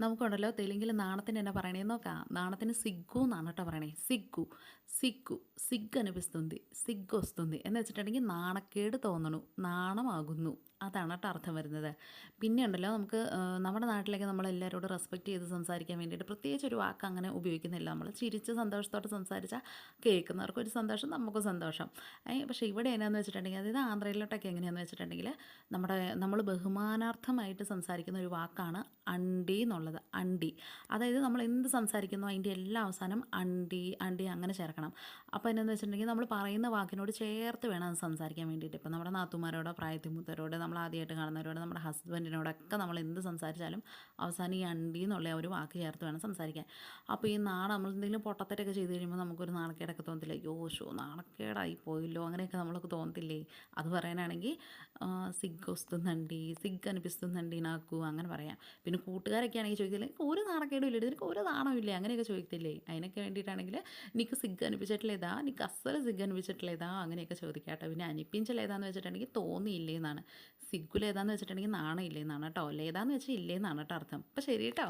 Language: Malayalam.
നമുക്കുണ്ടല്ലോ തെലുങ്കിൽ നാണത്തിന് എന്നാ പറയണേന്ന് നോക്കാം. നാണത്തിന് സിഗ്ഗു എന്നാണ് കേട്ടോ പറയണേ. സിഗ്ഗു, സിഗ്ഗു, സിഗ്ഗ് അనిపిస్తుంది, സിഗ്ഗ് వస్తుంది എന്ന് വെച്ചിട്ടുണ്ടെങ്കിൽ നാണക്കേട് തോന്നണു, നാണമാകുന്നു, അതാണ് കേട്ടോ അർത്ഥം വരുന്നത്. പിന്നെ ഉണ്ടല്ലോ നമുക്ക് നമ്മുടെ നാട്ടിലേക്ക് നമ്മളെല്ലാവരോടും റെസ്പെക്റ്റ് ചെയ്ത് സംസാരിക്കാൻ വേണ്ടിയിട്ട് പ്രത്യേകിച്ച് ഒരു വാക്ക് അങ്ങനെ ഉപയോഗിക്കുന്നില്ല. നമ്മൾ ചിരിച്ച് സന്തോഷത്തോടെ സംസാരിച്ചാൽ കേൾക്കുന്നവർക്കൊരു സന്തോഷം, നമുക്കും സന്തോഷം. പക്ഷേ ഇവിടെ എന്നാന്ന് വെച്ചിട്ടുണ്ടെങ്കിൽ, അതായത് ആന്ധ്രയിലോട്ടൊക്കെ എങ്ങനെയാണെന്ന് വെച്ചിട്ടുണ്ടെങ്കിൽ നമ്മൾ ബഹുമാനാർത്ഥമായിട്ട് സംസാരിക്കുന്ന ഒരു വാക്കാണ് അണ്ടി എന്നുള്ളത്. അണ്ടി, അതായത് നമ്മൾ എന്ത് സംസാരിക്കുന്നോ അതിൻ്റെ എല്ലാ അവസാനം അണ്ടി അണ്ടി അങ്ങനെ ചേർക്കണം. അപ്പോൾ എന്നാന്ന് വെച്ചിട്ടുണ്ടെങ്കിൽ നമ്മൾ പറയുന്ന വാക്കിനോട് ചേർത്ത് വേണം അത് സംസാരിക്കാൻ വേണ്ടിയിട്ട്. ഇപ്പം നമ്മുടെ നാത്തുമാരോടോ പ്രായത്തിമൂത്തവരോട് നമ്മൾ ആദ്യമായിട്ട് കാണുന്നവരോട് നമ്മുടെ ഹസ്ബൻഡിനോടൊക്കെ നമ്മൾ എന്ത് സംസാരിച്ചാലും അവസാനം ഈ അണ്ടി എന്നുള്ള ഒരു വാക്ക് ചേർത്ത് വേണം സംസാരിക്കാൻ. അപ്പോൾ ഈ നമ്മൾ എന്തെങ്കിലും പൊട്ടത്തെറ്റൊക്കെ ചെയ്ത് കഴിയുമ്പോൾ നമുക്കൊരു നാണക്കേടൊക്കെ തോന്നത്തില്ലേ? യോ ഷോ നാണക്കേടായി പോയല്ലോ അങ്ങനെയൊക്കെ നമ്മളൊക്കെ തോന്നത്തില്ലേ? അത് പറയാനാണെങ്കിൽ സിഗ്ഗ് వస్తుందండి, സിഗ്ഗ് అనిపిస్తుందండి నాకు അങ്ങനെ പറയാം. പിന്നെ കൂട്ടുകാരൊക്കെ ആണെങ്കിൽ ചോദിക്കില്ലേ, ഒരു നാണക്കേടും ഇല്ല, നിനക്ക് ഒരു നാണമില്ലേ അങ്ങനെയൊക്കെ ചോദിക്കത്തില്ലേ? അതിനൊക്കെ വേണ്ടിയിട്ടാണെങ്കിൽ నీకు సిగ్గు అనిపించట్లేదా, నీకు అస్సలు సిగ్గు అనిపించట్లేదా അങ്ങനെയൊക്കെ ചോദിക്കാം കേട്ടോ. പിന്നെ അനിപ്പിഞ്ചലേതാന്ന് വെച്ചിട്ടുണ്ടെങ്കിൽ തോന്നിയില്ലേ എന്നാണ്. സിഗ്ഗു ലേതാന്ന് വെച്ചിട്ടുണ്ടെങ്കിൽ നാണം ഇല്ലേന്നാണ് കേട്ടോ. ലേതാന്ന് വെച്ചാൽ ഇല്ലേന്നാണ് കേട്ടോ അർത്ഥം. അപ്പോൾ ശരി കേട്ടോ.